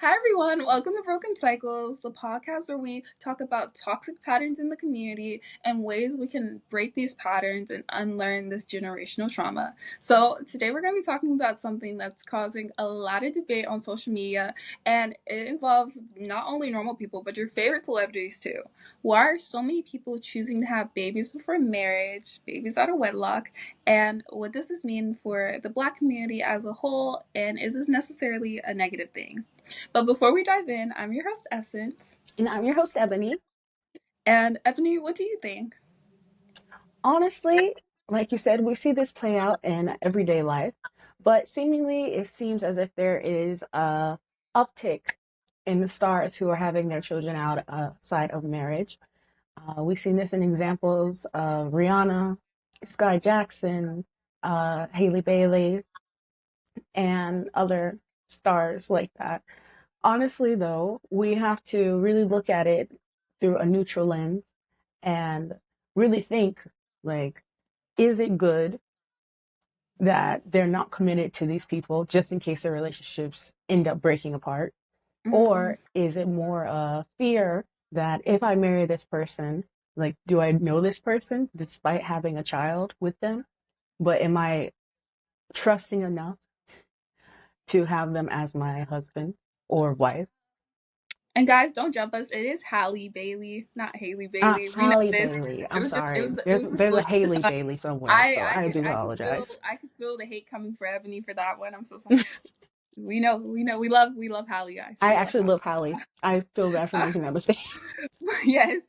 Hi, everyone. Welcome to Broken Cycles, the podcast where we talk about toxic patterns in the community and ways we can break these patterns and unlearn this generational trauma. So, today we're going to be talking about something that's causing a lot of debate on social media, and it involves not only normal people, but your favorite celebrities too. Why are so many people choosing to have babies before marriage, babies out of wedlock, and what does this mean for the Black community as a whole, and is this necessarily a negative thing? But before we dive in, I'm your host, Essence. And I'm your host, Ebony. And Ebony, what do you think? Honestly, like you said, we see this play out in everyday life, but seemingly it seems as if there is a uptick in the stars who are having their children outside of marriage. We've seen this in examples of Rihanna, Sky Jackson, Haley Bailey, and other stars like that. Honestly, though, we have to really look at it through a neutral lens and really think, like, is it good that they're not committed to these people just in case their relationships end up breaking apart? Mm-hmm. Or is it more a fear that if I marry this person, like, do I know this person despite having a child with them? But am I trusting enough to have them as my husband or wife? And guys, don't jump us. It is Halle Bailey, not Haley Bailey. We know Holly this. Bailey. It I'm was just it sorry. was it There's was a there's a slip of Haley the tongue. Bailey somewhere, I so I I could do I could feel apologize. I could feel the hate coming for Ebony for that one. I'm so sorry. We know we love Halle, guys. I We love actually Halle. love Holly. I feel bad for making that mistake. Yes.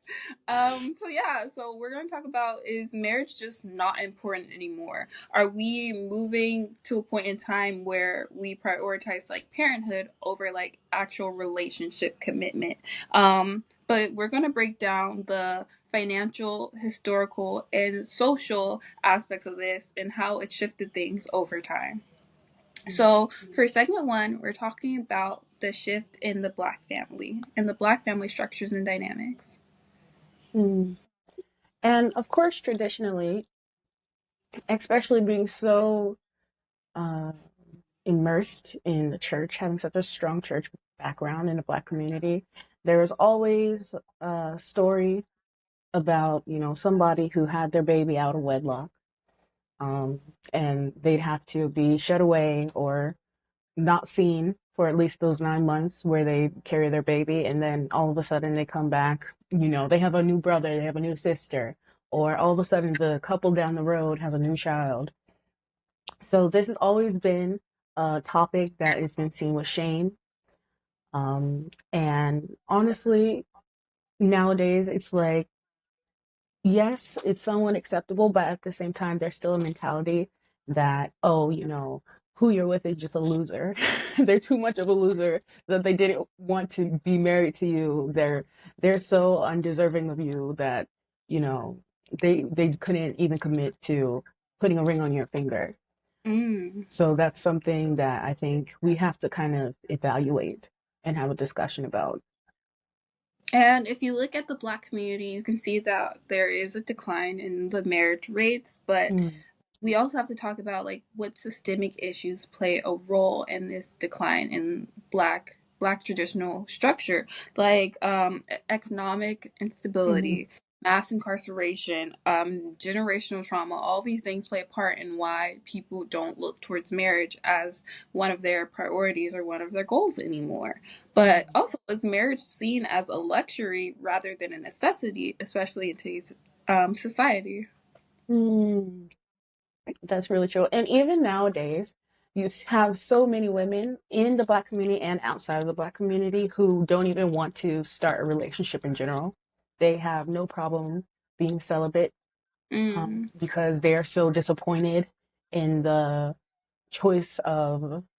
So yeah, so we're going to talk about, is marriage just not important anymore? Are we moving to a point in time where we prioritize like parenthood over like actual relationship commitment? But we're going to break down the financial, historical, and social aspects of this and how it shifted things over time. So, for segment one, we're talking about the shift in the Black family and the Black family structures and dynamics. Mm. And of course, traditionally, especially being so uh, immersed in the church, having such a strong church background in the Black community, there was always a story about, somebody who had their baby out of wedlock, um, and they'd have to be shut away or not seen for at least those 9 months where they carry their baby, and then all of a sudden they come back, they have a new brother, they have a new sister, or all of a sudden the couple down the road has a new child. So this has always been a topic that has been seen with shame. And honestly, nowadays it's like, yes, it's somewhat acceptable, but at the same time, there's still a mentality that, oh, who you're with is just a loser. They're too much of a loser that they didn't want to be married to you. They're so undeserving of you that, you know, they couldn't even commit to putting a ring on your finger. Mm. So that's something that I think we have to kind of evaluate and have a discussion about. And if you look at the Black community, you can see that there is a decline in the marriage rates, but Mm, we also have to talk about like what systemic issues play a role in this decline in black traditional structure, like economic mhm, instability, mass incarceration, generational trauma. All these things play a part in why people don't look towards marriage as one of their priorities or one of their goals anymore. But also, is marriage seen as a luxury rather than a necessity, especially in today's society? mm. That's really true. And even nowadays, have so many women in the Black community and outside of the Black community who don't even want to start a relationship in general. They have no problem being celibate, Mm. because they are so disappointed in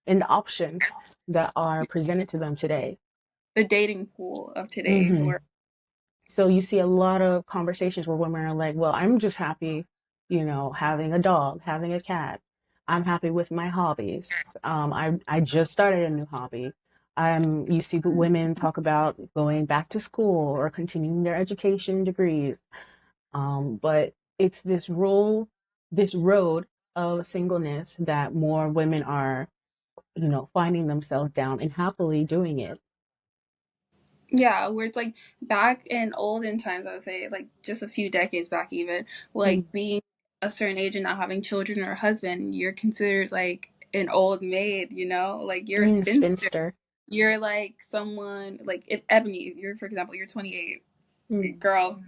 in the options that are presented to them today. The dating pool of today's Hmm. world. So you see a lot of conversations where women are like, well, I'm just happy, having a dog, having a cat. I'm happy with my hobbies. I just started a new hobby. You see women talk about going back to school or continuing their education degrees. But it's this road of singleness that more women are finding themselves down and happily doing it. Yeah, where it's like back in olden times, I would say like just a few decades back, even Mm, like being a certain age and not having children or a husband, you're considered like an old maid, like you're a spinster. spinster. You're like someone like if Ebony, you're for example, you're 28, Mm, girl,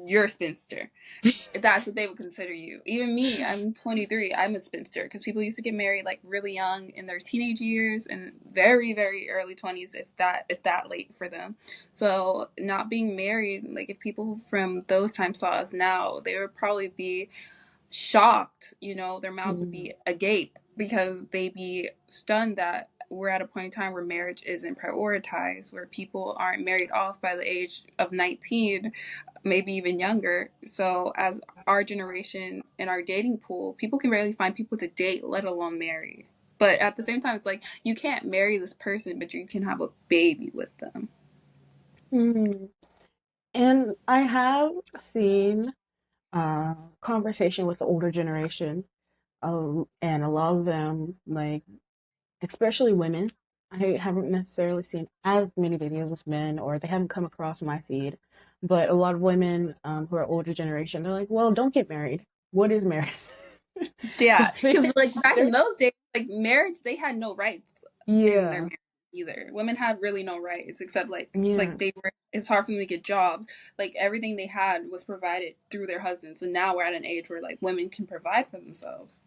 you're a spinster. That's what they would consider you. Even me, I'm 23. I'm a spinster because people used to get married like really young in their teenage years and very very early 20s, if that late for them. So not being married, like if people from those times saw us now, they would probably be shocked. Their mouths would mm, be agape because they'd be stunned that we're at a point in time where marriage isn't prioritized, where people aren't married off by the age of 19, maybe even younger. So, as our generation in our dating pool, people can barely find people to date, let alone marry. But at the same time, it's like you can't marry this person, but you can have a baby with them. mm. And I have seen conversation with the older generation, and a lot of them, like especially women. I haven't necessarily seen as many videos with men, or they haven't come across my feed. But a lot of women who are older generation, they're like, "Well, don't get married. What is marriage?" Yeah, because They're- like back in they're- those days, like marriage, they had no rights in their yeah, marriage either. Women had really no rights except like yeah. they were. It's hard for them to get jobs. Like everything they had was provided through their husbands. So now we're at an age where like women can provide for themselves.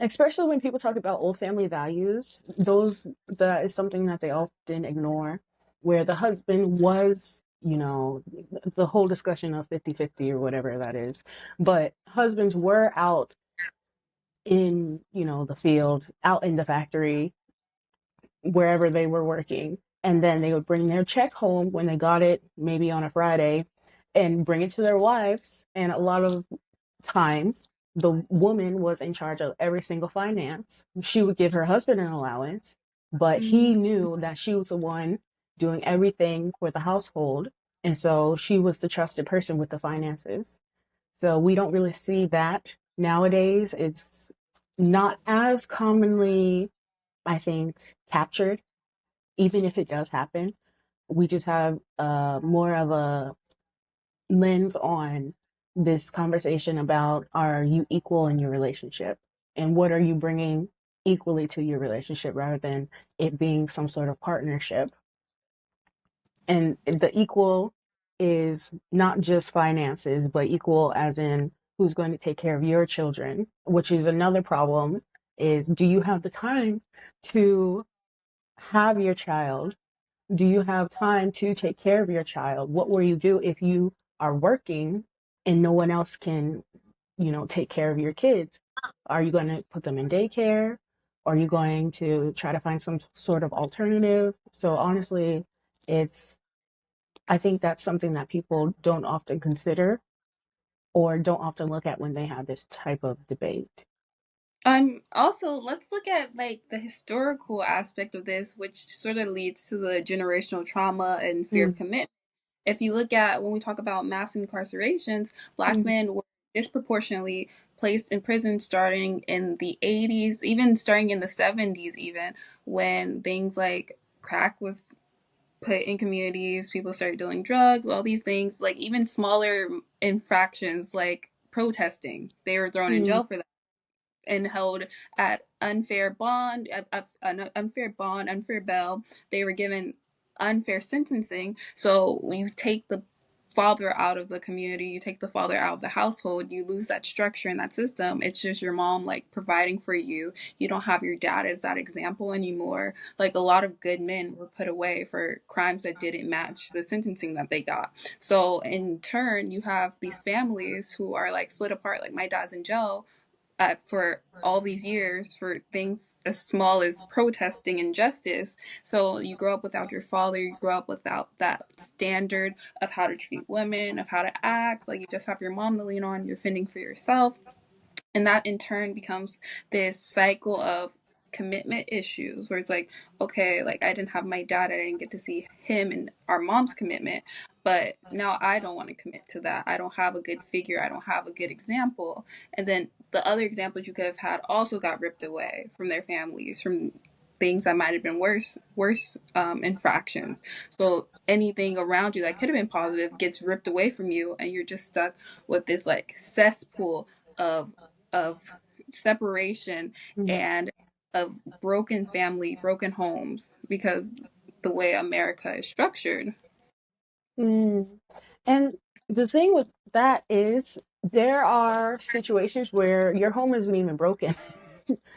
Especially when people talk about old family values, that is something that they often ignore, where the husband was, the whole discussion of 50-50 or whatever that is. But husbands were out in, the field, out in the factory, wherever they were working. And then they would bring their check home when they got it, maybe on a Friday, and bring it to their wives. And a lot of times the woman was in charge of every single finance. She would give her husband an allowance, but he Mm. knew that she was the one doing everything for the household. And so she was the trusted person with the finances. So we don't really see that nowadays. It's not as commonly, I think, captured, even if it does happen. We just have more of a lens on this conversation about, are you equal in your relationship, and what are you bringing equally to your relationship, rather than it being some sort of partnership. And the equal is not just finances, but equal as in who's going to take care of your children, which is another problem. Is, do you have the time to have your child? Do you have time to take care of your child? What will you do if you are working and no one else can, take care of your kids? Are you going to put them in daycare? Are you going to try to find some sort of alternative? So honestly, it's I think that's something that people don't often consider, or don't often look at when they have this type of debate. Also, let's look at like the historical aspect of this, which sort of leads to the generational trauma and fear of Mm, commitment. If you look at when we talk about mass incarcerations, black mm, men were disproportionately placed in prison starting in the 80s, even starting in the 70s, even when things like crack was put in communities, people started dealing drugs, all these things, like even smaller infractions like protesting, they were thrown in mm, jail for that and held at unfair bond, unfair bail. They were given unfair sentencing. So when you take the father out of the community, you take the father out of the household, you lose that structure and that system. It's just your mom like providing for you. You don't have your dad as that example anymore. Like a lot of good men were put away for crimes that didn't match the sentencing that they got. So in turn, you have these families who are like split apart. Like my dad's in jail for all these years for things as small as protesting injustice. So you grow up without your father, you grow up without that standard of how to treat women, of how to act. Like you just have your mom to lean on, you're fending for yourself. And that in turn becomes this cycle of commitment issues where it's like, okay, like I didn't have my dad, I didn't get to see him and our mom's commitment, but now I don't want to commit to that. I don't have a good figure, I don't have a good example. And then the other examples you could have had also got ripped away from their families, from things that might have been worse infractions. So anything around you that could have been positive gets ripped away from you, and you're just stuck with this like cesspool of of separation Mm. and of broken family, broken homes, because the way America is structured. Mm. And the thing with that is there are situations where your home isn't even broken.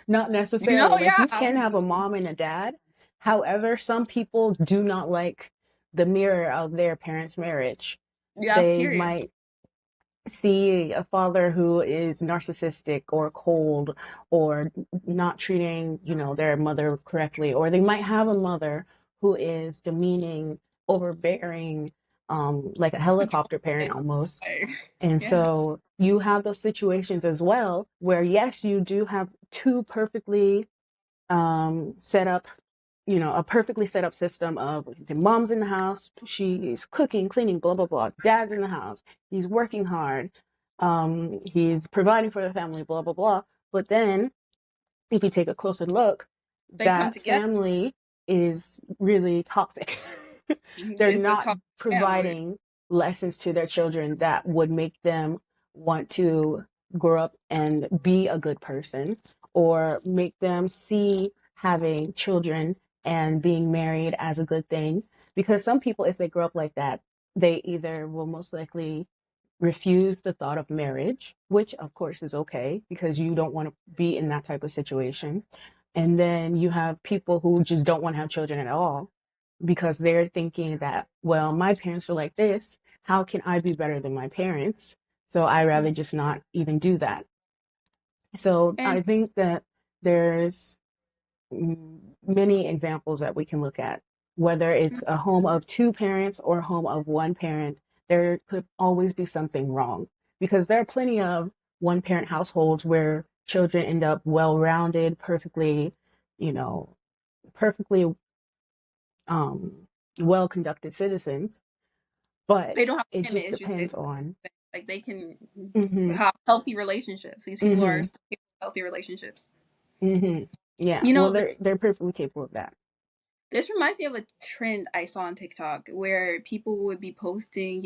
Not necessarily. Like Yeah, you can have a mom and a dad. However, some people do not like the mirror of their parents' marriage. yeah, They period. might see a father who is narcissistic or cold or not treating, their mother correctly, or they might have a mother who is demeaning, overbearing, like a helicopter parent Controlling. almost. Like, And yeah. so you have those situations as well where yes, you do have two perfectly set up, a perfectly set up system of the mom's in the house, she's cooking, cleaning, blah, blah, blah. Dad's in the house, he's working hard, he's providing for the family, blah, blah, blah. But then if you take a closer look, They come that together. family is really toxic. They're It's a not toxic family. providing lessons to their children that would make them want to grow up and be a good person or make them see having children and being married as a good thing. Because some people, if they grow up like that, they either will most likely refuse the thought of marriage, which of course is okay because you don't want to be in that type of situation. And then you have people who just don't want to have children at all because they're thinking that, well, my parents are like this. How can I be better than my parents? So I rather just not even do that. So And I think that there's many examples that we can look at. Whether it's a home of two parents or a home of one parent, there could always be something wrong because there are plenty of one parent households where children end up well rounded, perfectly, you know, perfectly um, well conducted citizens, but they don't have it commitment just issues. depends on. Like they can Hmm. have healthy relationships. These people are Hmm. still capable of healthy relationships. Hmm. Yeah, You well, know, they're perfectly capable of that. this reminds me of a trend I saw on TikTok where people would be posting,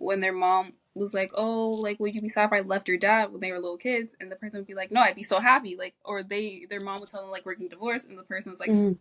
when their mom was like, "Oh, like, would you be sad if I left your dad when they were little kids?" And the person would be like, "No, I'd be so happy." Like, or their mom would tell them like we're getting divorced, and the person was like, Mm.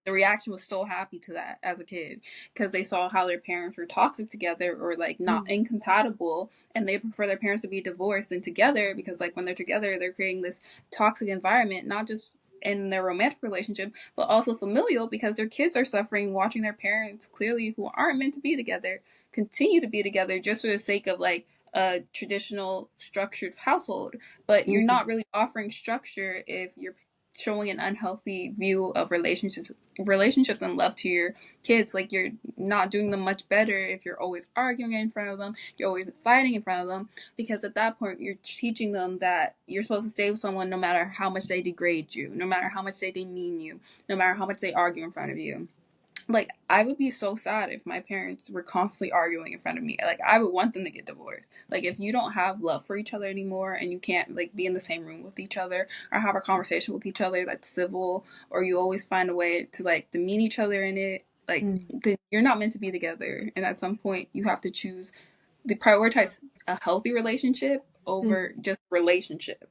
the reaction was so happy to that as a kid because they saw how their parents were toxic together or like not Mm. incompatible, and they prefer their parents to be divorced than together because like when they're together, they're creating this toxic environment, not just in their romantic relationship, but also familial because their kids are suffering watching their parents clearly who aren't meant to be together continue to be together just for the sake of like a traditional structured household. But you're Mm. not really offering structure if you're showing an unhealthy view of relationships and love to your kids. Like you're not doing them much better if you're always arguing in front of them, you're always fighting in front of them, because at that point you're teaching them that you're supposed to stay with someone no matter how much they degrade you, no matter how much they demean you, no matter how much they argue in front of you. Like I would be so sad if my parents were constantly arguing in front of me. Like I would want them to get divorced. Like if you don't have love for each other anymore and you can't like be in the same room with each other or have a conversation with each other that's civil, or you always find a way to like demean each other in it, like Mm. you're not meant to be together. And at some point you have to choose to prioritize a healthy relationship Mm. over just relationship.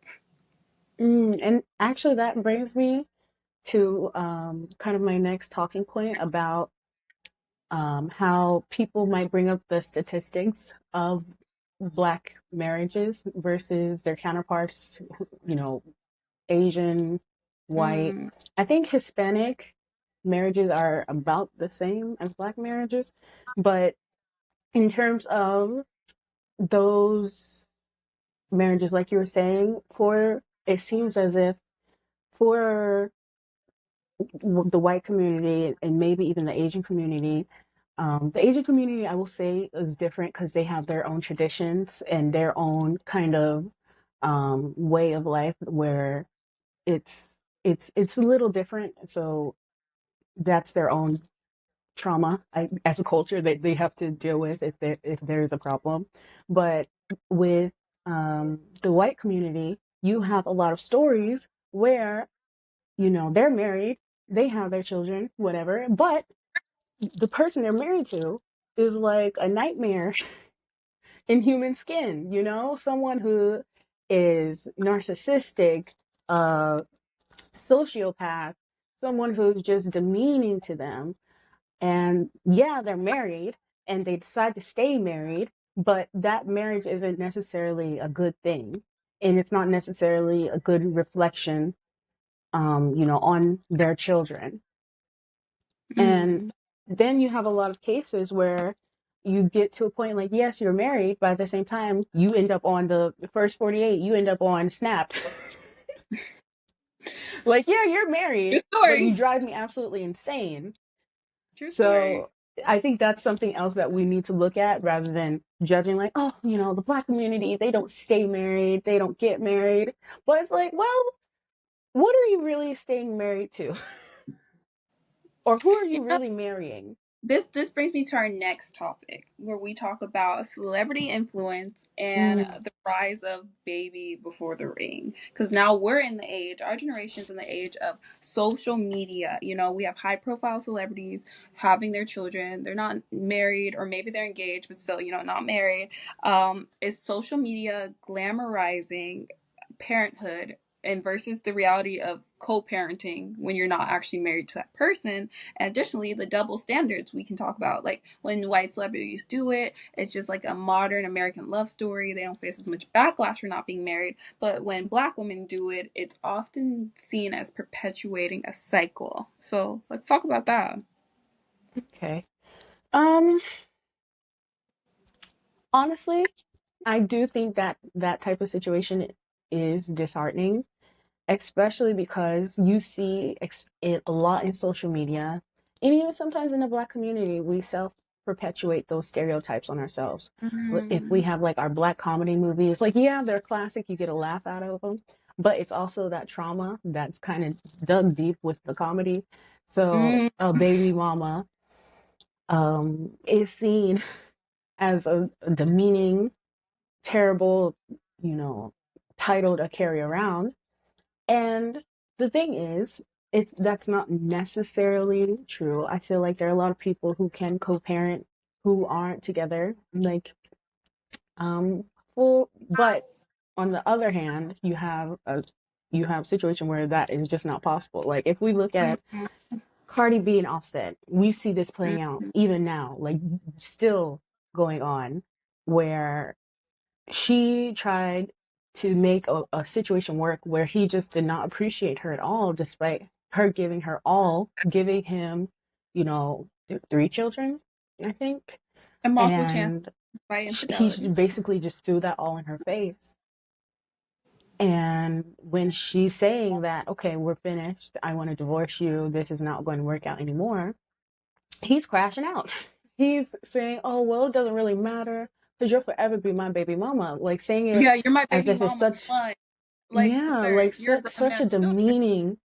And actually, that brings me to kind of my next talking point about how people might bring up the statistics of Black marriages versus their counterparts, you know, Asian, white. Mm, I think Hispanic marriages are about the same as Black marriages, but in terms of those marriages, like you were saying, for it seems as if for the white community and maybe even the Asian community. The Asian community, I will say, is different because they have their own traditions and their own kind of way of life where it's it's a little different. So that's their own trauma as a culture that they have to deal with if there's a problem. But with the white community, you have a lot of stories where they're married they have their children, whatever, but the person they're married to is like a nightmare in human skin, you know? Someone who is narcissistic, uh, sociopath, someone who's just demeaning to them. And yeah, they're married and they decide to stay married, but that marriage isn't necessarily a good thing. And it's not necessarily a good reflection, on their children. And Mm. then you have a lot of cases where you get to a point like, yes, you're married, but at the same time, you end up on the first 48, you end up on Snap. Like, yeah, you're True married, but you story. drive me absolutely insane. True story. So I think that's something else that we need to look at rather than judging, like, oh, the Black community, they don't stay married, they don't get married. But it's like, well, what are you really staying married to? Or who are You you know, really marrying? this brings me to our next topic, where we talk about celebrity influence and Mm, the rise of baby before the ring. Because now we're in the age, our generation's in the age of social media. You know, we have high profile celebrities having their children. They're not married, or maybe they're engaged, but still, not married. Is social media glamorizing parenthood and versus the reality of co-parenting when you're not actually married to that person. And additionally, the double standards we can talk about, like when white celebrities do it, it's just like a modern American love story. They don't face as much backlash for not being married. But when black women do it, it's often seen as perpetuating a cycle. So let's talk about that. okay. Um, Honestly, I do think that that type of situation is disheartening, especially because you see it a lot in social media, and even sometimes in the Black community, we self perpetuate those stereotypes on ourselves. If we Mm. have like our Black comedy movies, like, yeah, they're classic, you get a laugh out of them, but it's also that trauma that's kind of dug deep with the comedy. So Mm. a baby mama is seen as a demeaning, terrible, you know, title to carry around. And the thing is, that's not necessarily true. I feel like there are a lot of people who can co-parent who aren't together, like um full. But on the other hand, you have a situation where that is just not possible. Like if we look at Mm. Cardi B and Offset, we see this playing out Mm. even now, like still going on, where she tried to make a situation work where he just did not appreciate her at all, despite her giving her all, giving him, three children, I think. And multiple chances And by he infidelity. basically just threw that all in her face. And when she's saying that, okay, we're finished, I want to divorce you, this is not going to work out anymore, he's crashing out. He's saying, "Oh, well, it doesn't really matter because you'll forever be my baby mama." Like saying it Yeah, you're my as baby if it's mama such, one. Like, yeah, sir, like you're a grown such man a with children. demeaning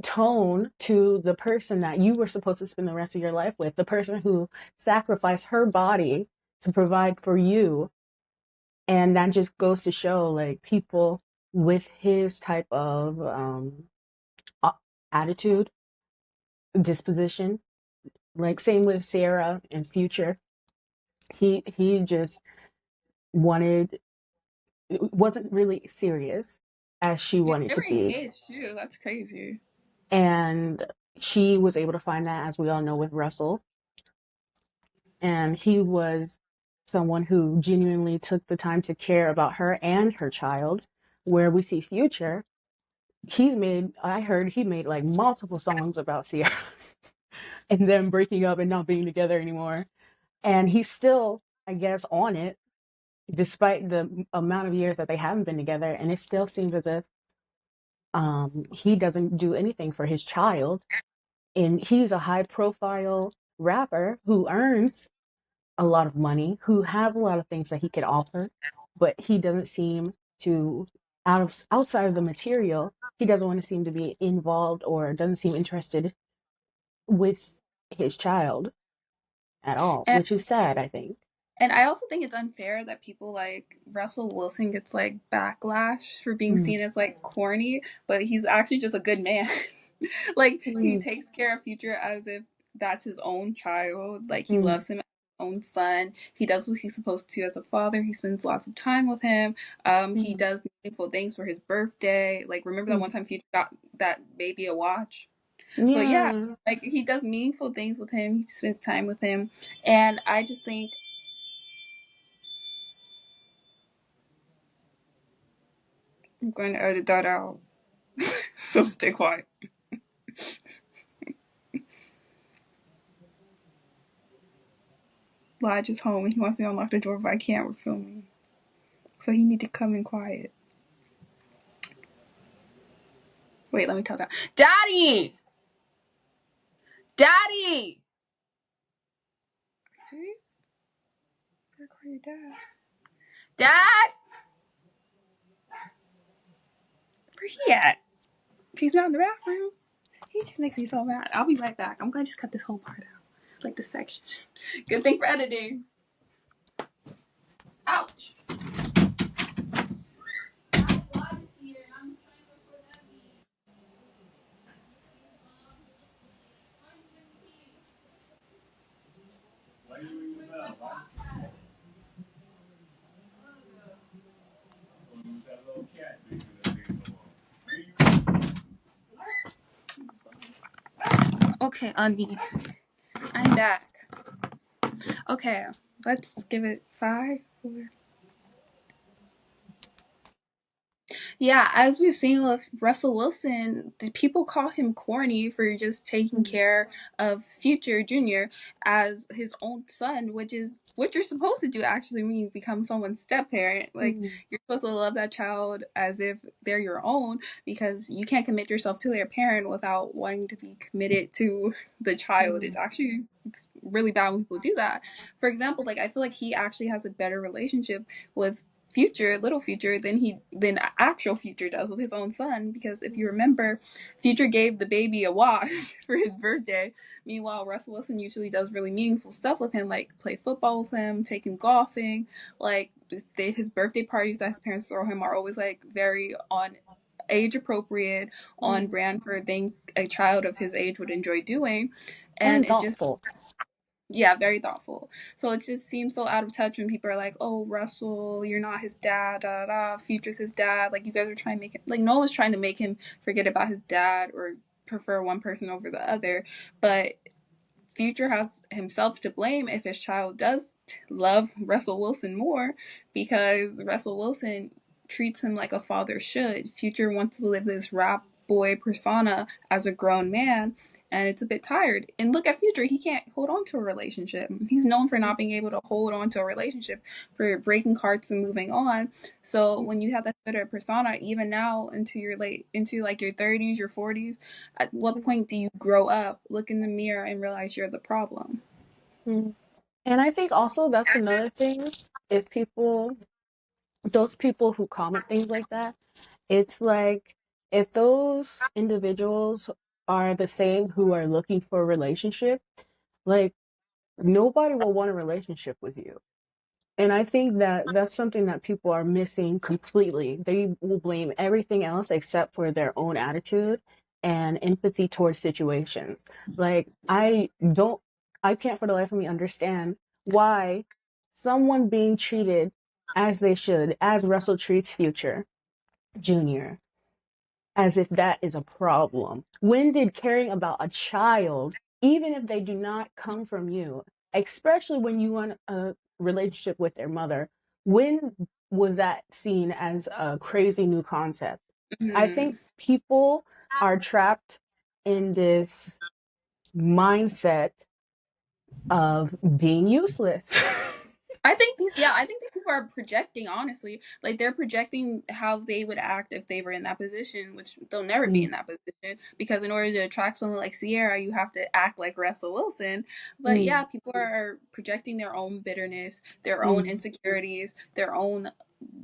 tone to the person that you were supposed to spend the rest of your life with, the person who sacrificed her body to provide for you. And that just goes to show, like, people with his type of attitude, disposition, like same with Sarah and Future. He just wanted, wasn't really serious as she Yeah, wanted they to were be. engaged too. That's crazy. And she was able to find that, as we all know, with Russell. And he was someone who genuinely took the time to care about her and her child. Where we see Future, I heard he made like multiple songs about Sierra and them breaking up and not being together anymore. And he's still, I guess, on it, despite the amount of years that they haven't been together. And it still seems as if he doesn't do anything for his child. And he's a high profile rapper who earns a lot of money, who has a lot of things that he could offer, but he doesn't seem to, outside of the material, he doesn't want to seem to be involved or doesn't seem interested with his child at all, And which is sad, I think. and I also think it's unfair that people like Russell Wilson gets like backlash for being Mm. seen as like corny, but he's actually just a good man. Like he Mm, takes care of Future as if that's his own child. Like he mm, loves him as his own son. He does what he's supposed to as a father. He spends lots of time with him. He mm, does meaningful things for his birthday. Like remember that mm. one time Future got that baby a watch? But yeah, Yeah. like he does meaningful things with him. He spends time with him, and I just think I'm going to edit that out. So stay quiet. Lodge is home and he wants me to unlock the door, but I can't. We're filming, so he need to come in quiet. Wait, let me tell that. Daddy, Daddy. Serious? Better call your dad. Dad, where he at? He's not in the bathroom. He just makes me so mad. I'll be right back. I'm gonna just cut this whole part out, like the section. Good thing for editing. Ouch. Okay, Undie, I'm back. Okay, let's give it 5, 4. Yeah, as we've seen with Russell Wilson, the people call him corny for just taking Mm, care of Future Jr. as his own son, which is what you're supposed to do actually when you become someone's step parent. Like mm, you're supposed to love that child as if they're your own because you can't commit yourself to their parent without wanting to be committed to the child. mm, It's really bad when people do that. For example, like I feel like he actually has a better relationship with Little Future, than actual Future does with his own son. Because if you remember, Future gave the baby a watch for his birthday. Meanwhile, Russell Wilson usually does really meaningful stuff with him, like play football with him, take him golfing. Like his birthday parties that his parents throw him are always like very on age appropriate, on mm. brand for things a child of his age would enjoy doing. And And it just thoughtful. yeah, very thoughtful. So it just seems so out of touch when people are like, "Oh, Russell, you're not his dad." Da da da. Future's his dad. Like you guys are trying to make him like no one's trying to make him forget about his dad or prefer one person over the other. But Future has himself to blame if his child does love Russell Wilson more because Russell Wilson treats him like a father should. Future wants to live this rap boy persona as a grown man, and it's a bit tired. And look at Future, he can't hold on to a relationship. He's known for not being able to hold on to a relationship, for breaking hearts and moving on. So when you have that sort of persona, even now into like your 30s, your 40s, at what point do you grow up, look in the mirror, and realize you're the problem? Mm. And I think also that's another thing is those people who comment things like that, it's like if those individuals are the same who are looking for a relationship, like nobody will want a relationship with you. And I think that that's something that people are missing completely. They will blame everything else except for their own attitude and empathy towards situations. Like, I can't for the life of me understand why someone being treated as they should, as Russell treats Future Jr., as if that is a problem. When did caring about a child, even if they do not come from you, especially when you want a relationship with their mother, when was that seen as a crazy new concept? I Mm. think people are trapped in this mindset of being useless. I think these people are projecting, honestly. Like they're projecting how they would act if they were in that position, which they'll never be Mm, in that position because in order to attract someone like Sierra, you have to act like Russell Wilson. But yeah, mm, people are projecting their own bitterness, their own mm, insecurities, their own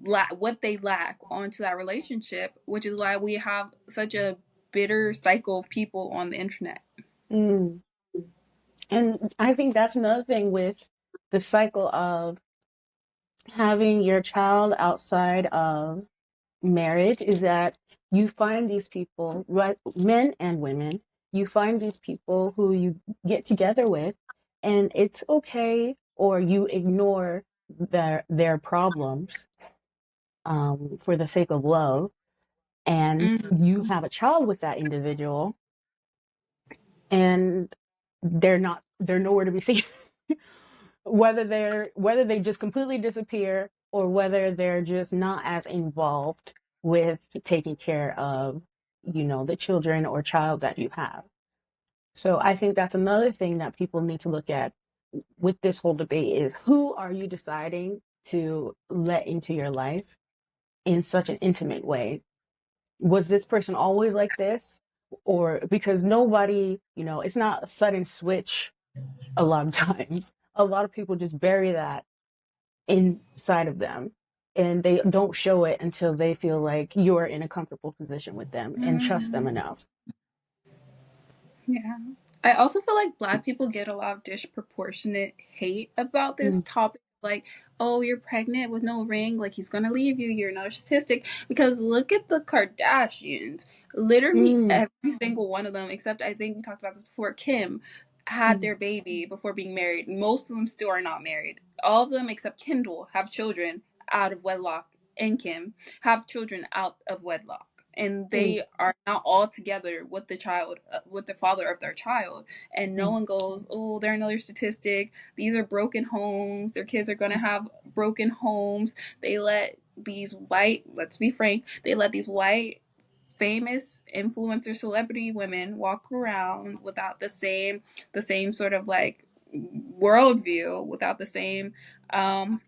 what they lack onto that relationship, which is why we have such a bitter cycle of people on the internet. mm. And I think that's another thing with the cycle of having your child outside of marriage is that you find these people, right, men and women, you find these people who you get together with, and it's okay, or you ignore their problems for the sake of love, and Mm. you have a child with that individual, and they're nowhere to be seen. Whether they just completely disappear, or whether they're just not as involved with taking care of, the children or child that you have. So I think that's another thing that people need to look at with this whole debate, is who are you deciding to let into your life in such an intimate way? Was this person always like this? Or because nobody, it's not a sudden switch. A lot of times, a lot of people just bury that inside of them, and they don't show it until they feel like you're in a comfortable position with them and trust them Mhm. enough. Yeah. I also feel like Black people get a lot of disproportionate hate about this Mm, topic. Like, oh, you're pregnant with no ring, like he's gonna leave you, you're another statistic. Because look at the Kardashians. Literally mm, every single one of them, except I think we talked about this before, Kim, had mm, their baby before being married. Most of them still are not married. All of them except Kendall have children out of wedlock, and Kim have children out of wedlock, and mm, they are not all together with the child, with the father of their child, and no mm, one goes, oh, they're another statistic, these are broken homes, their kids are going to have broken homes. They let these white, let's be frank, they let these white famous influencer celebrity women walk around without the same sort of like worldview, without the same um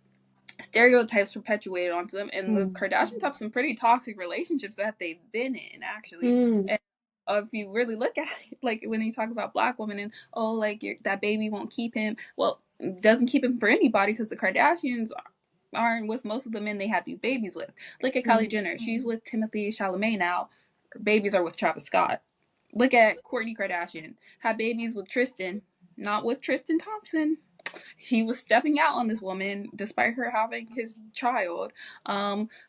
stereotypes perpetuated onto them. And the mm, Kardashians have some pretty toxic relationships that they've been in, actually. mm, And if you really look at it, like when you talk about Black women and, oh, like that baby won't keep him. Well, it doesn't keep him for anybody, because the Kardashians aren't with most of the men they had these babies with. Look at Kylie mm, Jenner. She's with Timothy Chalamet now. Her babies are with Travis Scott. Look at Kourtney Kardashian. Had babies with Tristan, not with Tristan Thompson. He was stepping out on this woman despite her having his child.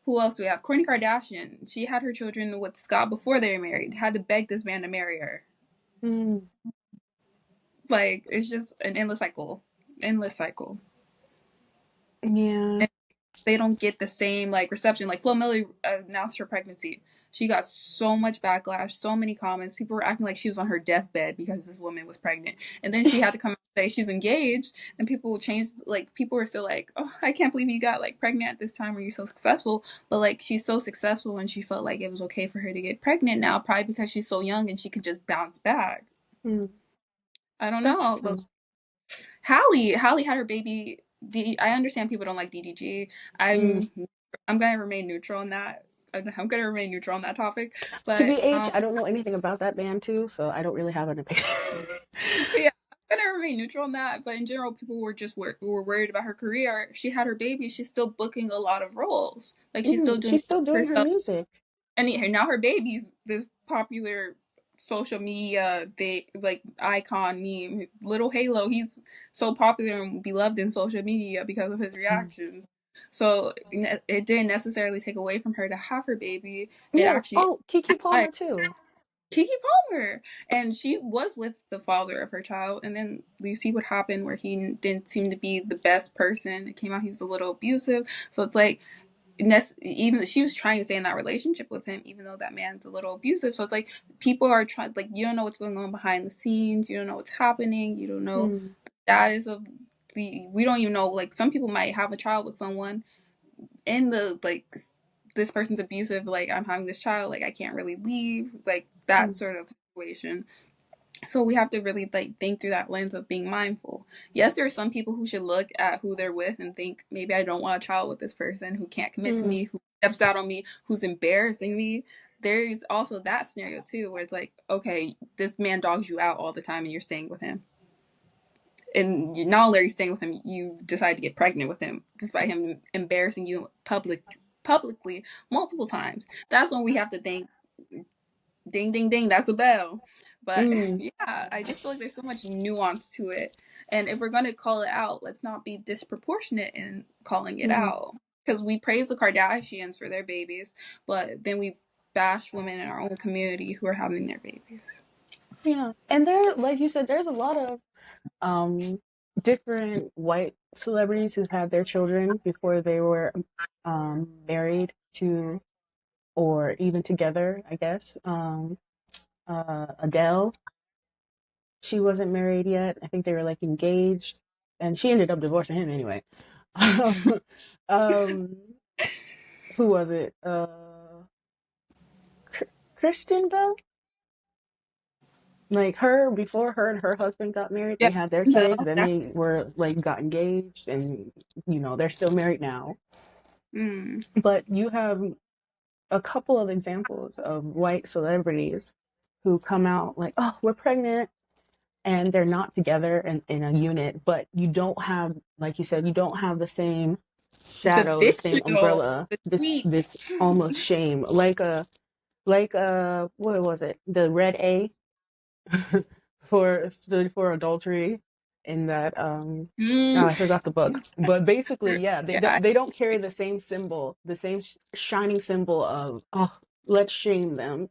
Who else do we have? Kourtney Kardashian. She had her children with Scott before they were married. Had to beg this man to marry her. mm. Like, it's just an endless cycle. Endless cycle. Yeah. And they don't get the same like reception. Like Flo Milli announced her pregnancy. She got so much backlash, so many comments. People were acting like she was on her deathbed because this woman was pregnant. And then she had to come out and say she's engaged, and people changed. Like, people were still like, "Oh, I can't believe you got like pregnant at this time where you're so successful." But like, she's so successful, and she felt like it was okay for her to get pregnant now, probably because she's so young and she could just bounce back. Mm. I don't That's know, but true. Hallie had her baby. I understand people don't like DDG. Mm. I'm gonna remain neutral on that. I'm gonna remain neutral on that topic. To But be H, I don't know anything about that band too, so I don't really have an opinion. yeah, I'm gonna remain neutral on that. But in general, people were worried about her career. She had her baby. She's still booking a lot of roles. Like, she's still Mm, doing she's still doing her herself. music. And now her baby's this popular social media they like icon meme. Little Halo, he's so popular and beloved in social media because of his Mm. reactions. So it didn't necessarily take away from her to have her baby. It Yeah. actually, Oh, Kiki Palmer too. Kiki Palmer, and she was with the father of her child, and then you see what happened where he didn't seem to be the best person. It came out he was a little abusive. So it's like, even she was trying to stay in that relationship with him, even though that man's a little abusive. So it's like, people are trying, like, you don't know what's going on behind the scenes, you don't know what's happening, you don't know Mm, the status of we don't even know, like, some people might have a child with someone in the like, this person's abusive, like, I'm having this child, like, I can't really leave, like that mm, sort of situation. So we have to really like think through that lens of being mindful. Yes, there are some people who should look at who they're with and think, maybe I don't want a child with this person who can't commit to mm, me, who steps out on me, who's embarrassing me. There's also that scenario too, where it's like, okay, this man dogs you out all the time and you're staying with him. And you not only are you staying with him, you decide to get pregnant with him despite him embarrassing you publicly multiple times. That's when we have to think, ding ding ding, that's a bell. But mm, yeah, I just feel like there's so much nuance to it, and if we're going to call it out, let's not be disproportionate in calling it mm, out, because we praise the Kardashians for their babies, but then we bash women in our own community who are having their babies. Yeah. And there, like you said, there's a lot of um, different white celebrities who've had their children before they were married to or even together, I guess. Adele, she wasn't married yet. I think they were like engaged, and she ended up divorcing him anyway. um, who was it? Kristen Bell? Like her, before her and her husband got married, Yeah, they had their no, kids, then that, they were like got engaged, and they're still married now. mm, But you have a couple of examples of white celebrities who come out like, oh, we're pregnant, and they're not together in a unit, but you don't have, like you said, you don't have the same the shadow, the same vitriol, umbrella, the this tweets. almost shame, like what was it? The red A for stood for adultery in that oh, Mm, I forgot the book. But basically, yeah, yeah. they don't carry the same symbol, the same shining symbol of, oh, let's shame them.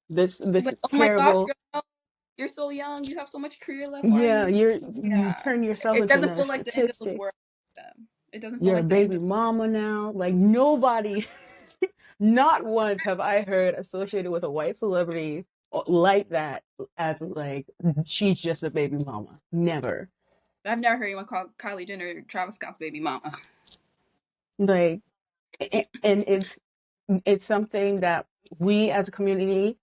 This Like, is oh my gosh, terrible. girl, you're so young. You have so much career left. Why are Yeah, you? you Yeah. turn yourself It into doesn't a feel like the end of the statistic. world for them. It doesn't feel You're a like the end baby of. mama now. Like nobody, not once have I heard associated with a white celebrity like that as like she's just a baby mama. Never. I've never heard anyone call Kylie Jenner Travis Scott's baby mama. Like, and it's something that we as a community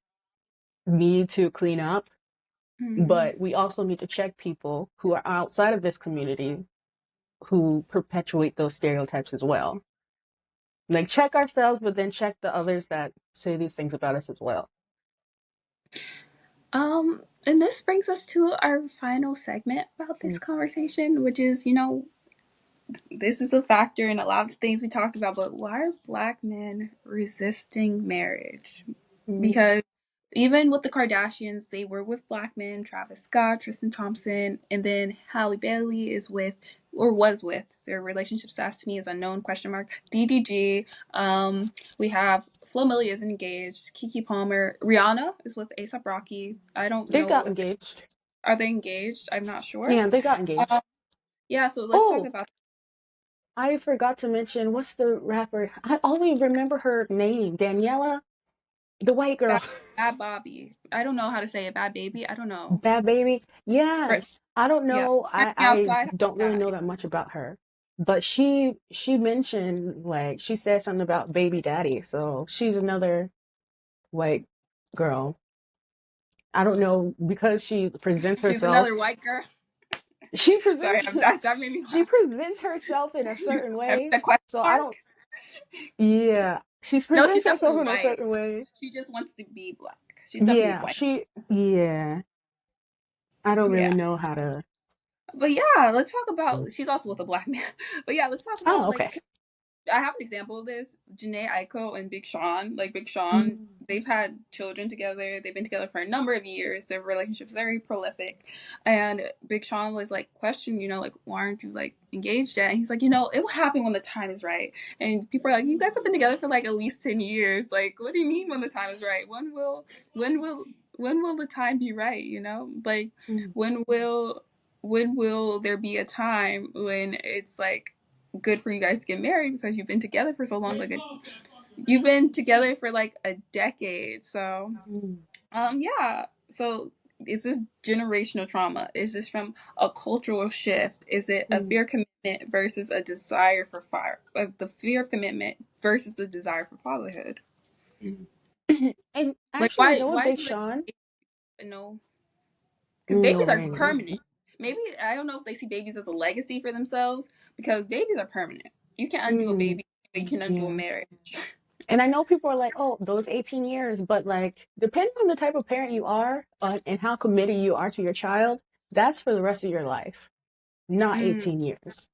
need to clean up, Mm. but we also need to check people who are outside of this community who perpetuate those stereotypes as well. Like check ourselves, but then check the others that say these things about us as well. And this brings us to our final segment about this conversation, which is, this is a factor in a lot of things we talked about, but why are Black men resisting marriage? Mm-hmm. Because even with the Kardashians, they were with Black men, Travis Scott, Tristan Thompson, and then Halle Bailey is with, or was with, their relationship status to me is unknown, question mark, DDG. We have Flo Milli is engaged, Keke Palmer, Rihanna is with A$AP Rocky. I don't They know got if engaged. are they engaged. I'm not sure. Yeah, they got engaged. Um, yeah, so let's talk Oh, about I forgot to mention what's the rapper? I only remember her name, Daniela, the white girl. Bad, Bad Bobby. I don't know how to say it. Bad Baby. I don't know. Bad Baby. Right. Yes. I don't Yeah. know. Friendly I outside. don't really That. know that much about her. But she mentioned like she said something about baby daddy. So she's another white girl. I don't know because she presents She's another herself. white girl. She Sorry, presents that made me she laugh. presents herself in a certain way. The question So I mark. don't yeah. She No, she's presents herself definitely in a white. certain way. She just wants to be Black. She's definitely Yeah, white. yeah. I don't really Yeah. know how to. But yeah, let's talk about. She's also with a Black man. But yeah, let's talk Oh, about okay. like I have an example of this. Janae Aiko and Big Sean. Like Big Sean, Mm. they've had children together. They've been together for a number of years. Their relationship's very prolific. And Big Sean was like questioned, like, why aren't you like engaged yet? And he's like, it will happen when the time is right. And people are like, you guys have been together for like at least 10 years. Like, what do you mean when the time is right? When will when will the time be right? Like Mm. when will there be a time when it's like good for you guys to get married because you've been together for so long. Like you've been together for like a decade. So Mm. yeah. So is this generational trauma? Is this from a cultural shift? Is it a Mm. fear of commitment versus a desire for fire? The fear of commitment versus the desire for fatherhood. Mm. And Like actually, with why Big do they Sean, know? Because no babies are way. permanent. Maybe I don't know if they see babies as a legacy for themselves because babies are permanent. You can undo a Mm. baby, but you can undo a Yeah. marriage. And I know people are like, oh, those 18 years, but like, depending on the type of parent you are and how committed you are to your child, that's for the rest of your life, not Mm. 18 years.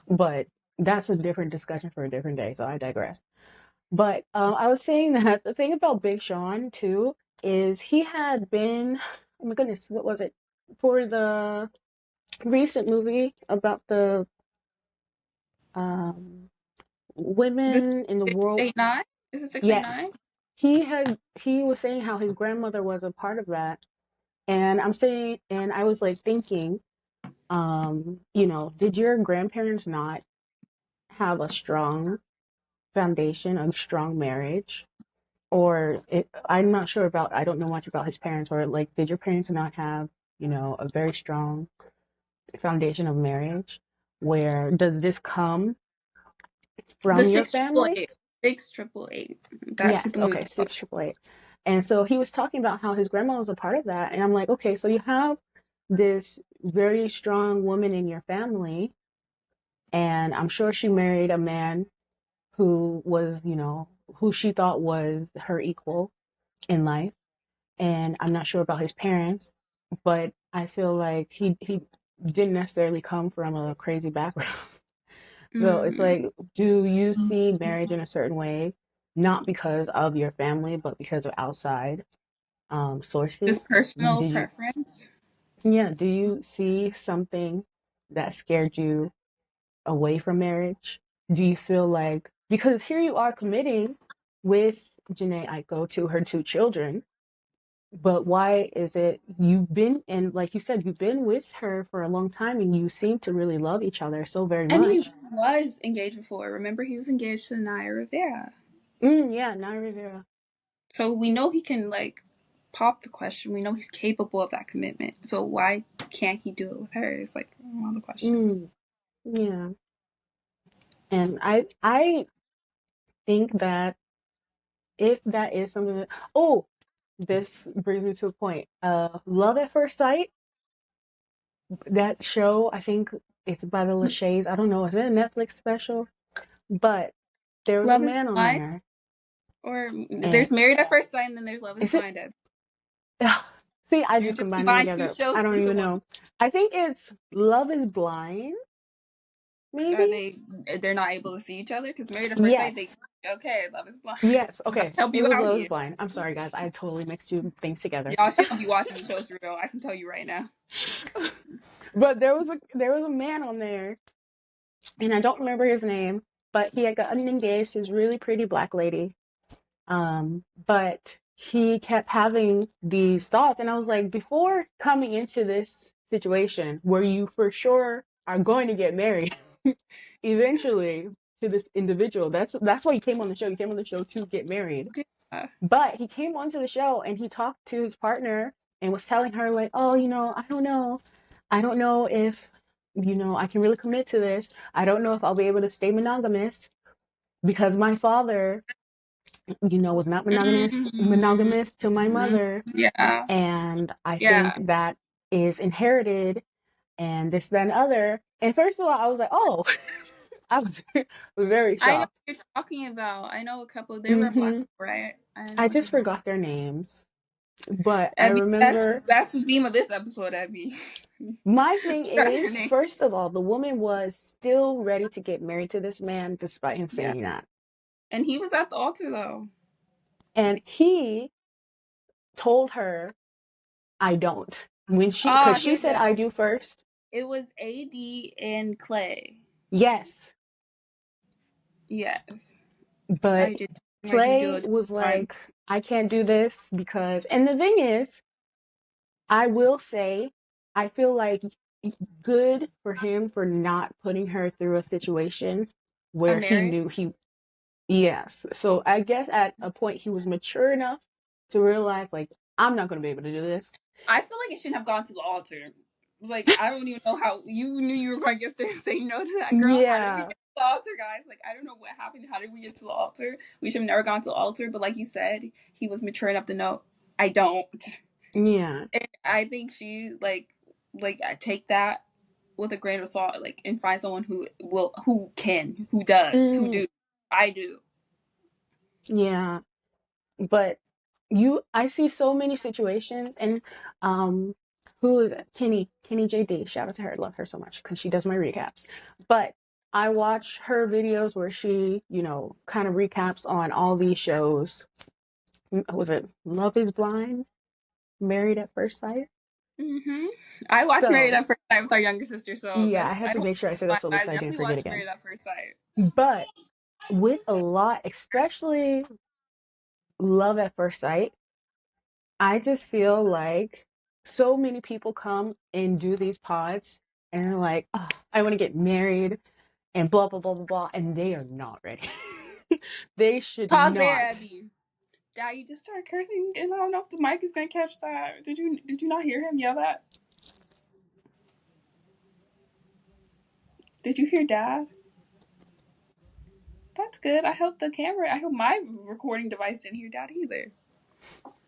But that's a different discussion for a different day, so I digress. But I was saying that the thing about Big Sean, too, is he had been, oh my goodness, what was it? For the recent movie about the um, This women in the six world. eight nine. Is it six eight Yes, nine? he was saying how his grandmother was a part of that, and I was like thinking, did your grandparents not have a strong foundation, a strong marriage? I'm not sure about, I don't know much about his parents, or like, did your parents not have, a very strong foundation of marriage? Where does this come The from your six triple family? eight, 688. That Yes, keeps moving. okay, 688. And so he was talking about how his grandma was a part of that. And I'm like, okay, so you have this very strong woman in your family, and I'm sure she married a man who was, who she thought was her equal in life. And I'm not sure about his parents, but I feel like he didn't necessarily come from a crazy background. So it's Mm. like, do you see marriage in a certain way, not because of your family, but because of outside Just sources? personal Did you, preference. yeah, do you see something that scared you away from marriage? Do you feel like, because here you are committing with Janae Aiko to her two children, but why is it you've been, and like you said, you've been with her for a long time and you seem to really love each other so very And he much? was engaged before. Remember, he was engaged to Naya Rivera. Yeah, Naya Rivera. So we know he can, like, pop the question. We know he's capable of that commitment. So why can't he do it with her? It's like another question. Mm, yeah. And I think that if that is something that, oh, this brings me to a point. Love at First Sight, that show, I think it's by the Lachey's. I don't know, is it a Netflix special? But there was a Love is man on blind, there, or and there's Married at First Sight, and then there's Love is is it? Blind. See, I You just just combined them combine two together. I shows don't into even one. know. I think it's Love is Blind, Are maybe? they? They're not able to see each other because Married at First Sight. They Yes. okay. Love is blind. Yes. I'm about Okay. to help It you was out Love is here. Blind. I'm sorry, guys. I totally mixed two things together. Y'all shouldn't be watching the shows for real. I can tell you right now. But there was a man on there, and I don't remember his name, but he had gotten engaged to this really pretty black lady. But he kept having these thoughts, and I was like, before coming into this situation where you for sure are going to get married eventually to this individual, that's why he came on the show. He came on the show to get married. Yeah. But he came onto the show and he talked to his partner and was telling her, like, oh, I don't know. I don't know if, I can really commit to this. I don't know if I'll be able to stay monogamous because my father, was not Mm-hmm. monogamous to my mother. Yeah. And I think Yeah. that is inherited and this, then other. And first of all, I was like, oh, I was very I know what shocked. you're talking about. I know a couple. They were black hmm couple, right? I know I what you're just talking forgot their names. But I about. Abby, that's remember. that's the theme of this episode, Abby. My thing Forgot her is, name. first of all, the woman was still ready to get married to this man despite him Yeah. saying that. And he was at the altar though. And he told her, I don't. Oh, Because I she heard said, that. I do first. It was AD and Clay. Yes. Yes. But I did my due Clay diligence. was like, I can't do this because, and the thing is, I will say, I feel like good for him for not putting her through a situation I'm where he married. knew yes. So I guess at a point he was mature enough to realize, like, I'm not going to be able to do this. I feel like it shouldn't have gone to the altar. Like, I don't even know how you knew you were going to get there and say no to that girl. How did we get Yeah. to the altar, guys? Like, I don't know what happened. How did we get to the altar? We should have never gone to the altar. But like you said, he was mature enough to know, I don't. Yeah. And I think she, like I take that with a grain of salt, like, and find someone who can, who does, who Mm, do. I do. yeah. But I see so many situations, and um, who is it? Kenny JD. Shout out to her. Love her so much because she does my recaps. But I watch her videos where she, kind of recaps on all these shows. Was it Love is Blind? Married at First Sight? I watched Married So, at First Sight with our younger sister, so yeah, I that's had I to don't make sure I said that mind, so but I I didn't definitely forget watched again. Married at First Sight. But with a lot, especially love at first sight. I just feel like so many people come and do these pods and they're like, oh, I want to get married and blah, blah, blah, blah, blah. And they are not ready. They should Pause there, not. Abby. Dad, you just started cursing, and I don't know if the mic is gonna catch that. Did you not hear him yell that? Did you hear Dad? That's good. I hope my recording device didn't hear Dad either.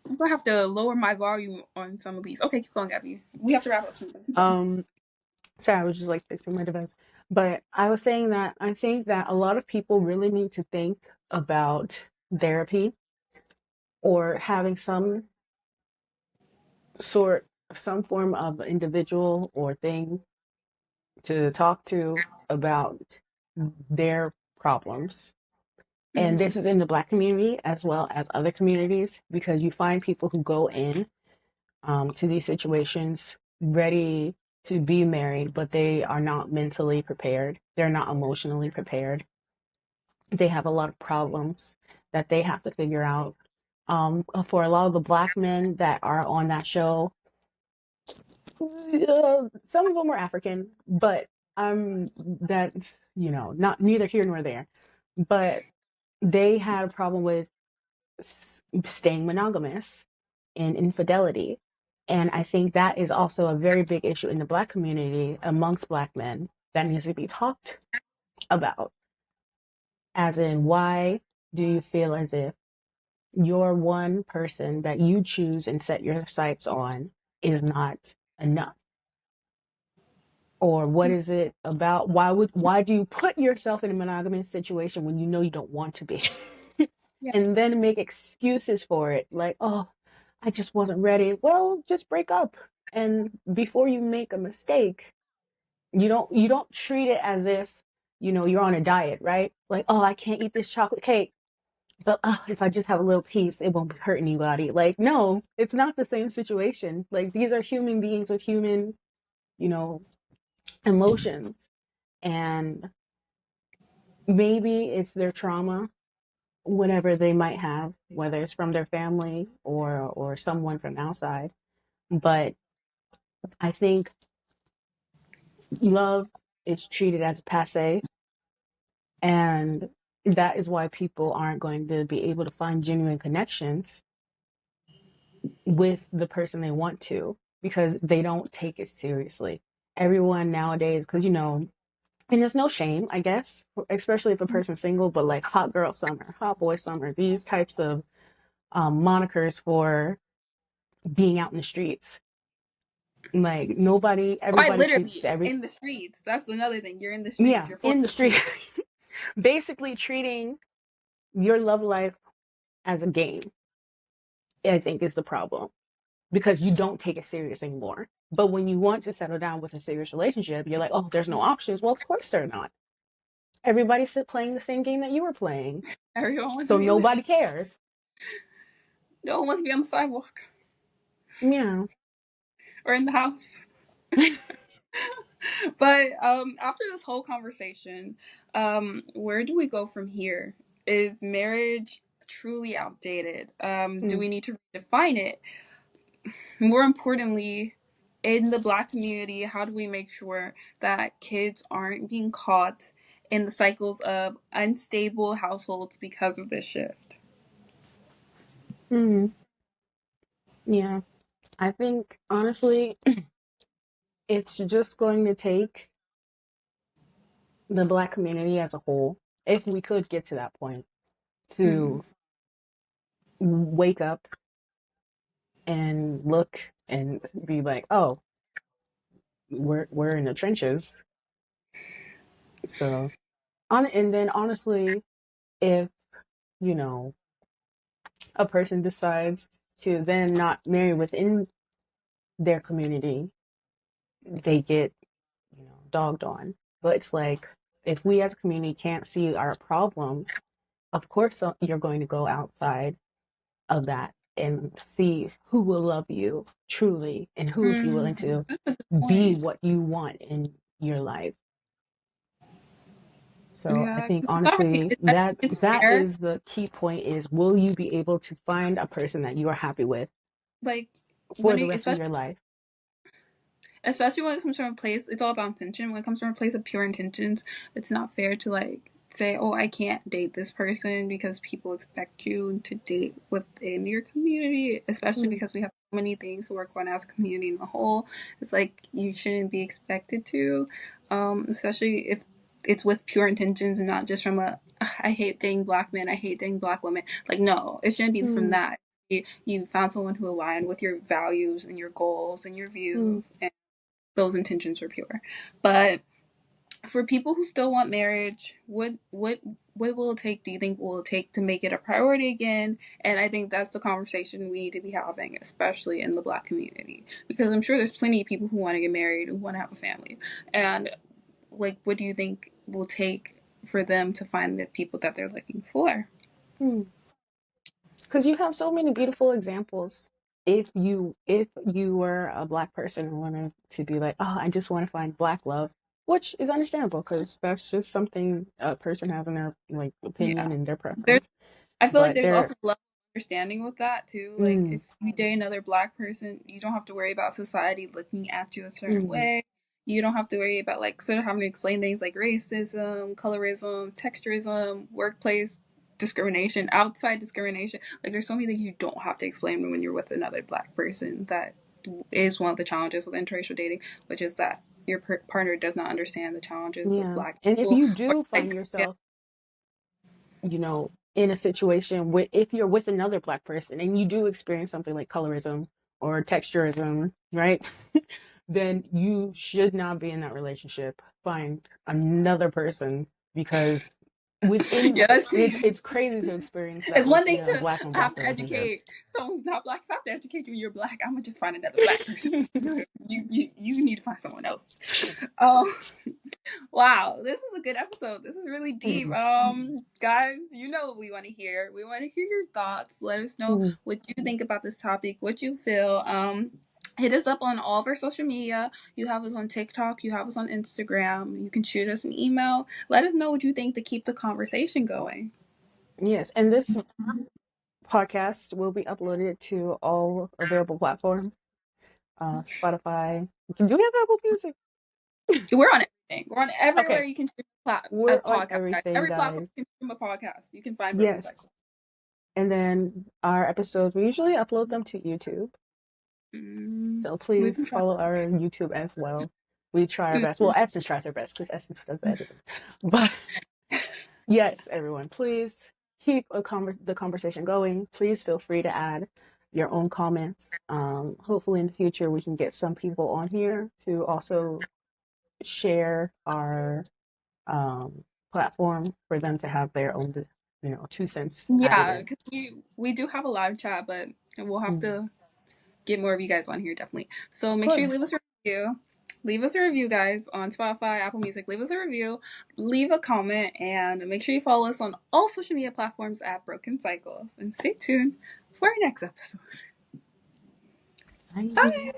I'm gonna have to lower my volume on some of these. Okay, keep going, Abby. We have to wrap up soon. Sorry, I was just like fixing my device. But I was saying that I think that a lot of people really need to think about therapy or having some some form of individual or thing to talk to about their problems. And Mm-hmm. this is in the Black community as well as other communities, because you find people who go in to these situations ready to be married, but they are not mentally prepared. They're not emotionally prepared. They have a lot of problems that they have to figure out. For a lot of the Black men that are on that show, some of them were African, but that's, not neither here nor there. But they had a problem with staying monogamous and infidelity. And I think that is also a very big issue in the Black community amongst Black men that needs to be talked about. As in, why do you feel as if your one person that you choose and set your sights on is not enough? Or what is it about? Why do you put yourself in a monogamous situation when you know you don't want to be? Yeah. And then make excuses for it, like, oh, I just wasn't ready. Well, just break up. And before you make a mistake, you don't treat it as if, you're on a diet, right? Like, oh, I can't eat this chocolate cake, but if I just have a little piece, it won't hurt anybody. Like, no, it's not the same situation. Like, these are human beings with human, you know, emotions. And maybe it's their trauma, whatever they might have, whether it's from their family or someone from outside. But I think love is treated as passe, and that is why people aren't going to be able to find genuine connections with the person they want to, because they don't take it seriously. Everyone nowadays, because and there's no shame, I guess, especially if a person's single, but like hot girl summer, hot boy summer, these types of monikers for being out in the streets. Like, Quite everybody treats literally in the streets. That's another thing. You're in the streets. yeah, You're forced in the to street, street. basically treating your love life as a game, I think is the problem, because you don't take it serious anymore. But when you want to settle down with a serious relationship, you're like, oh, there's no options. Well, of course they're not. Everybody's playing the same game that you were playing. Everyone wants to So be in the nobody street. cares. No one wants to be on the sidewalk Yeah. or in the house. But after this whole conversation, where do we go from here? Is marriage truly outdated? Do Mm. we need to redefine it? More importantly, in the Black community, how do we make sure that kids aren't being caught in the cycles of unstable households because of this shift? Mm. Yeah. I think, honestly, it's just going to take the Black community as a whole, if we could get to that point, Mm-hmm. to wake up and look and be like, oh, we're in the trenches. So and then honestly, if you know a person decides to then not marry within their community, they get dogged on. But it's like, if we as a community can't see our problems, of course you're going to go outside of that and see who will love you truly and who will be willing Mm-hmm. to That's a good be point. what you want in your life. So I Yeah, think 'cause it's already honestly I think that it's that fair. is the key point is will you be able to find a person that you are happy with Like for when the it, rest of your life? especially when it comes from a place, it's all about intention. When it comes from a place of pure intentions, it's not fair to like say, oh, I can't date this person because people expect you to date within your community, especially Mm, because we have so many things to work on as a community in the whole. It's like you shouldn't be expected to, especially if it's with pure intentions and not just from a I hate dating black men, I hate dating black women. Like, no, it shouldn't be from mm, that. You found someone who aligned with your values and your goals and your mm, views, and those intentions were pure. But for people who still want marriage, what will it take? Do you think will it take to make it a priority again? And I think that's the conversation we need to be having, especially in the Black community, because I'm sure there's plenty of people who want to get married, who want to have a family, and like, what do you think will take for them to find the people that they're looking for? mm. Because you have so many beautiful examples. If you were a black person and wanted to be like, oh, I just want to find black love, which is understandable because that's just something a person has in their like Yeah, opinion and their there's preference. I feel like But there's there, also level of understanding with that too. Like mm, if you date another black person, you don't have to worry about society looking at you a certain mm, way. You don't have to worry about like sort of having to explain things like racism, colorism, texturism, workplace discrimination, outside discrimination. Like there's so many things you don't have to explain when you're with another black person. That is one of the challenges with interracial dating, which is that your partner does not understand the challenges of yeah. black And if people. you Or do find like, yeah, yourself, in a situation where if you're with another black person and you do experience something like colorism or texturism, right? Then you should not be in that relationship. Find another person because within yeah, that's it's crazy. crazy to experience that It's one thing within a to black on have black to relationship. educate someone who's not black. If I have to educate you, you're black. I'm gonna just find another black person. You need to find someone else. Um, wow, this is a good episode. This is really deep. Mm, Guys, you know what we want to hear. We want to hear your thoughts. Let us know mm. what you think about this topic, what you feel. Hit us up on all of our social media. You have us on TikTok. You have us on Instagram. You can shoot us an email. Let us know what you think to keep the conversation going. Yes, and this podcast will be uploaded to all available platforms. Spotify. Do we have Apple Music? We're on everything. We're on everywhere Okay, you can stream a we're on podcast, guys. everything, Every platform guys. you can stream a podcast. You can find Broken Yes, Cycle. and then our episodes, we usually upload them to YouTube. So We've been please trying. follow our YouTube as well. We try our best. Well, Essence tries her best because Essence does the editing. But yes, everyone, please keep the conversation going. Please feel free to add your own comments. Hopefully in the future we can get some people on here to also share our platform for them to have their own, 2 cents added Yeah, in. because we do have a live chat, but we'll have Mm, to get more of you guys on here definitely. So of make sure you course. leave us a review. Leave us a review, guys, on Spotify, Apple Music. Leave us a review, leave a comment, and make sure you follow us on all social media platforms at Broken Cycles. And stay tuned for our next episode. Bye. Bye.